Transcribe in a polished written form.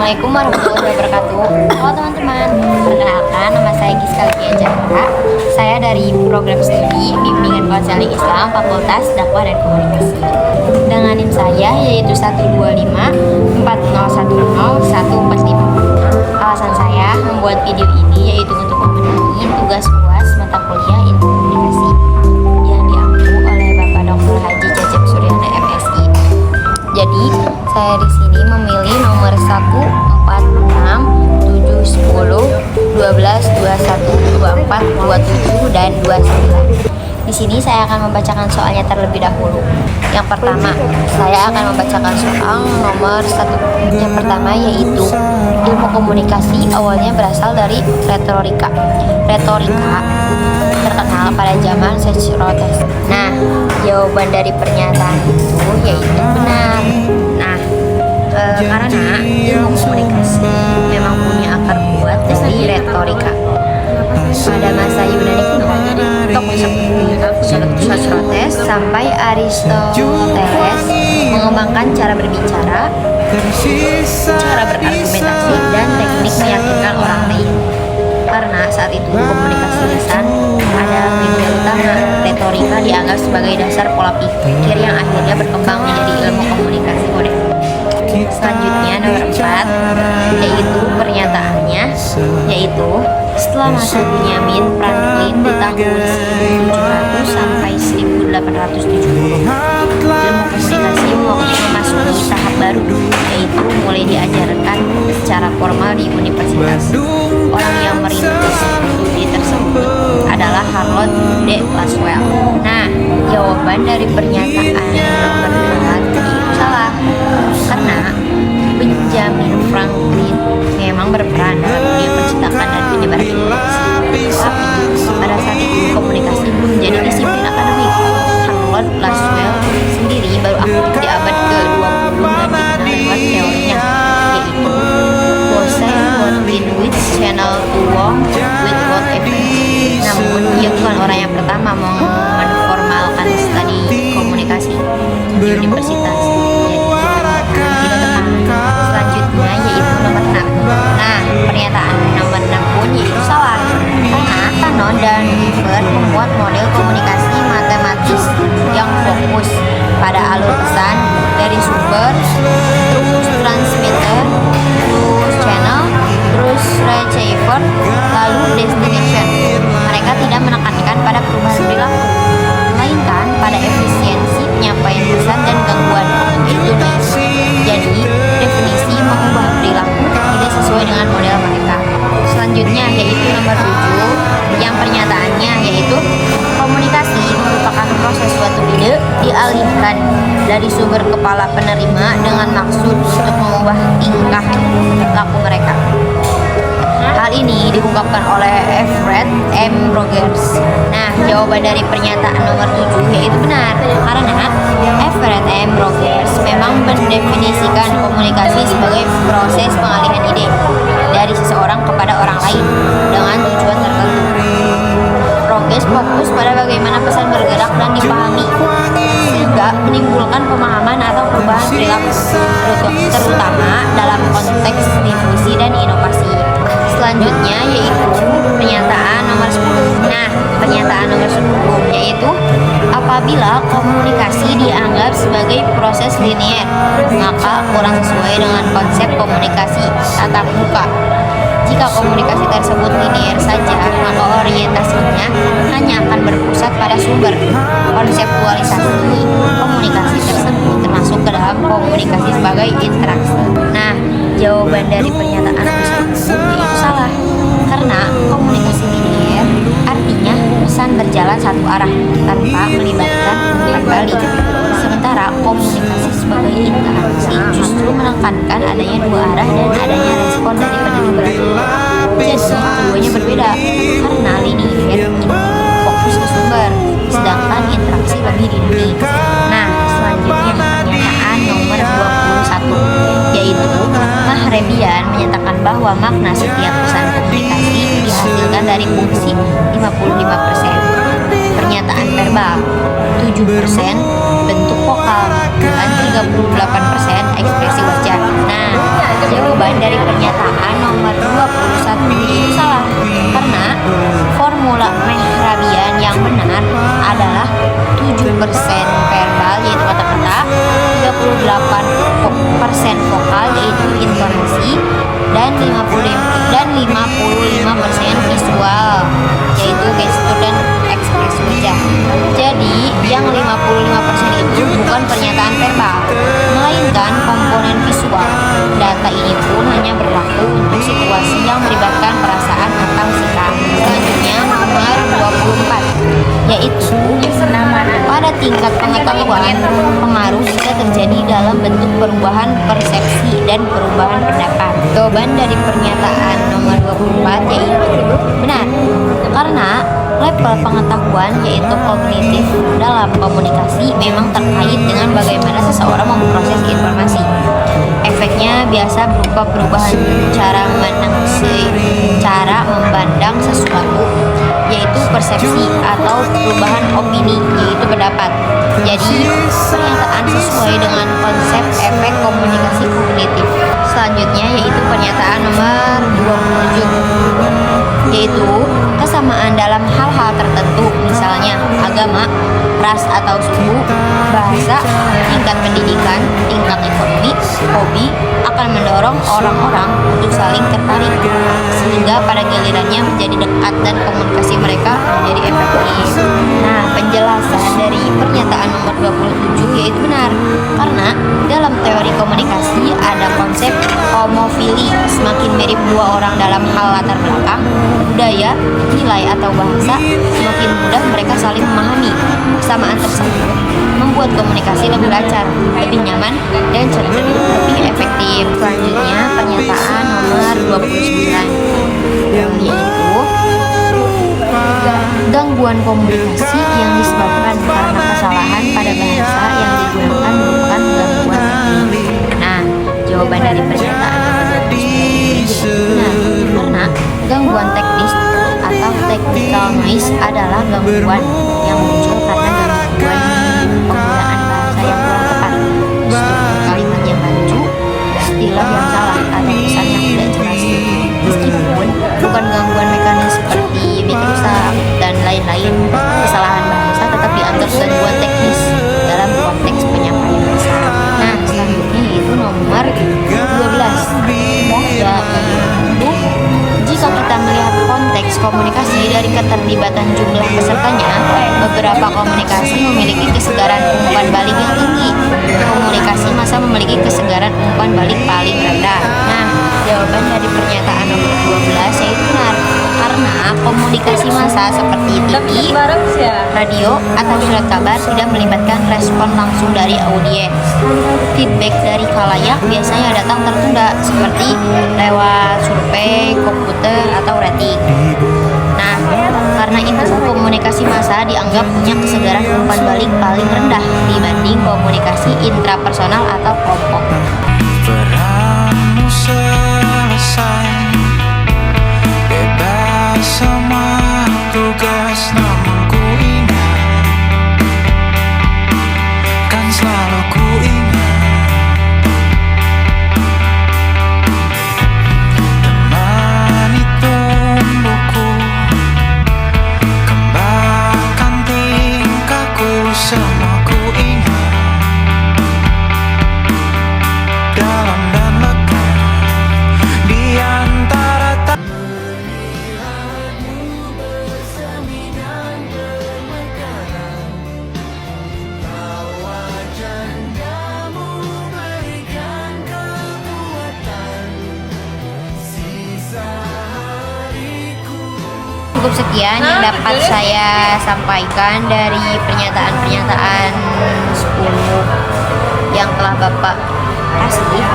Assalamualaikum warahmatullahi wabarakatuh. Halo teman-teman, perkenalkan nama saya Giska Jara. Saya dari program studi Bimbingan Konseling Islam Fakultas Dakwah dan Komunikasi. Dengan NIM saya yaitu 1254010 Alasan saya membuat video ini yaitu untuk memenuhi tugas UAS mata kuliah Ilmu Komunikasi yang diampu oleh Bapak Dr. Haji Cecep Suryana MSI. Jadi, saya di sini memilih nomor 1, 4, 6, 7, 10, 12, 21, 24, 27, dan 29. Di sini saya akan membacakan soalnya terlebih dahulu. Yang pertama, saya akan membacakan soal nomor 1. Yang pertama yaitu ilmu komunikasi awalnya berasal dari retorika. Retorika terkenal pada zaman Socrates. Nah, jawaban dari pernyataan itu yaitu benar. Nah, karena ilmu komunikasi memang punya akar kuat dari retorika. Pada masa Yunani kuno, Socrates sampai Aristoteles mengembangkan cara berbicara, cara berargumentasi, dan teknik meyakinkan orang lain. Karena saat itu komunikasi lisan adalah media utama, retorika dianggap sebagai dasar pola pikir yang akhirnya berkembang menjadi ilmu komunikasi modern. Selanjutnya nomor 4 yaitu pernyataannya, yaitu setelah masa Benjamin Franklin di tahun 1700 sampai 1870, ilmu komunikasi memasuki tahap baru, yaitu mulai diajarkan secara formal di universitas. Orang yang merintis studi tersebut adalah Harold D. Laswell. Nah, jawaban dari pernyataan nomor 4 itu salah, karena Benjamin Franklin memang berperan dalam dunia percetakan dan penyebaran informasi. Tapi pada saat itu komunikasi belum menjadi disiplin akademik. Harold Laswell sendiri baru aktif di abad ke-20 dan dikenal lewat teorinya, yaitu Bose what in which channel to walk with what effect. Namun ia bukan orang yang pertama menformalkan studi komunikasi di universitas. Selanjutnya yaitu nomor 6. Nah, pernyataan nomor 6 pun yaitu salah, karena Cannon dan Weaver membuat model komunikasi matematis yang fokus pada alur pesan dari sumber, terus transmitter, terus channel, terus receiver, lalu destination. Mereka tidak menekankan pada perubahan perilaku, melainkan pada efisiensi penyampaian pesan dan gangguan intonasi. Jadi, definisi mengubah perilaku tidak sesuai dengan model mereka. Selanjutnya yaitu nomor 7, yang pernyataannya yaitu komunikasi merupakan proses suatu ide dialihkan dari sumber kepala penerima dengan maksud untuk mengubah tingkah laku mereka. Hal ini diungkapkan oleh Everett M. Rogers. Nah, jawaban dari pernyataan nomor 7 yaitu benar, karena Everett M. Rogers memang mendefinisikan komunikasi sebagai proses pengalihan ide dari seseorang kepada orang lain dengan tujuan tertentu. Rogers fokus pada bagaimana pesan bergerak dan dipahami, sehingga menimbulkan pemahaman atau perubahan perilaku, terutama dalam konteks diskusi dan inovasi. Selanjutnya yaitu pernyataan nomor 10. Nah, pernyataan nomor 10 yaitu apabila komunikasi dianggap sebagai proses linier, maka kurang sesuai dengan konsep komunikasi tatap muka. Jika komunikasi tersebut linier saja, maka orientasinya hanya akan berpusat pada sumber. Konseptualisasi komunikasi tersebut termasuk ke dalam komunikasi sebagai interaksi. Nah, jawaban dari pernyataan nomor 10 itu salah, karena komunikasi linier artinya pesan berjalan satu arah tanpa melibatkan umpan balik. Sementara komunikasi sebagai interaksi justru menekankan adanya dua arah dan adanya respon dari penerima. Jadi keduanya berbeda, karena linier itu fokus ke sumber, sedangkan interaksi lebih dinamis. Nah, selanjutnya pernyataan nomor 21 yaitu Mahrebian menyatakan bahwa makna setiap pesan komunikasi dihasilkan dari fungsi 55%. pernyataan verbal, 7% bentuk vokal, dan 38% ekspresi wajah. Nah, jawaban dari pernyataan nomor 21 itu salah, karena formula Mehrabian yang benar adalah 7% verbal yaitu kata-kata, 38% vokal yaitu intonasi, dan 55% visual yaitu gestur dan ekspresi wajah. Jadi yang 55% itu bukan pernyataan verbal, melainkan komponen visual. Data ini pun hanya berlaku untuk situasi yang melibatkan perasaan atau sikap. Selanjutnya nomor 24, yaitu pada tingkat pengetahuan, pengaruh bisa terjadi dalam bentuk perubahan persepsi dan perubahan pendapat. Jawaban dari pernyataan nomor 24 yaitu benar, karena level pengetahuan yaitu kognitif dalam komunikasi memang terkait dengan bagaimana seseorang memproses informasi. Efeknya biasa berupa perubahan cara memandang sesuatu, yaitu persepsi, atau perubahan opini, yaitu pendapat. Jadi, pernyataan sesuai dengan konsep efek komunikasi kognitif. Selanjutnya yaitu pernyataan nomor 27, yaitu kesamaan dalam hal-hal tertentu, misalnya agama, ras atau suku, bahasa, tingkat pendidikan, tingkat ekonomi, hobi, akan mendorong orang-orang untuk saling tertarik, sehingga pada gilirannya menjadi dekat dan komunikasi mereka menjadi efektif. Nah, penjelasan dari pernyataan nomor 27 yaitu benar, karena dalam teori komunikasi ada konsep homofili, semakin mirip dua orang dalam hal latar belakang, budaya, nilai atau bahasa, semakin mudah mereka saling memahami. Kesamaan tersebut membuat komunikasi lebih lancar, lebih nyaman, dan cenderung lebih efektif. Selanjutnya pernyataan nomor 29, yaitu gangguan komunikasi yang disebabkan karena kesalahan pada bahasa yang digunakan merupakan gangguan teknis. Nah, jawaban dari pernyataan nomor 29 benar, karena gangguan teknis atau technical noise adalah gangguan yang muncul karena gangguan penggunaan bahasa yang kurang tepat, struktur kalimat yang rancu, istilah yang salah, atau pesan yang tidak jelas. Meskipun bukan gangguan mekanis seperti mic rusak dan lain-lain, kesalahan bahasa tetap dianggap gangguan teknis dalam konteks penyampaian pesan. Nah, selanjutnya yaitu nomor 12, yaitu jika kita melihat konteks komunikasi dari keterlibatan jumlah pesertanya, beberapa komunikasi memiliki kesegaran umpan balik yang tinggi. Komunikasi massa memiliki kesegaran umpan balik paling rendah. Nah, jawaban dari pernyataan nomor 12 yaitu benar, karena komunikasi massa seperti TV, radio, atau surat kabar tidak melibatkan respon langsung dari audiens. Feedback dari khalayak biasanya datang tertunda, seperti lewat survei, komputer, atau rating. Nah, karena itu komunikasi massa dianggap punya kesegaran umpan balik paling rendah dibanding komunikasi intrapersonal atau kelompok. Peranmu selesai, bebas sama tugas, namun ku ingat, kan selalu ku ingat. Temani tumbuhku, kembangkan tingkahku, semua ku ingat. Dalam dan lega di antara Cukup sekian yang dapat saya sampaikan dari pernyataan-pernyataan 10 yang telah Bapak kasih.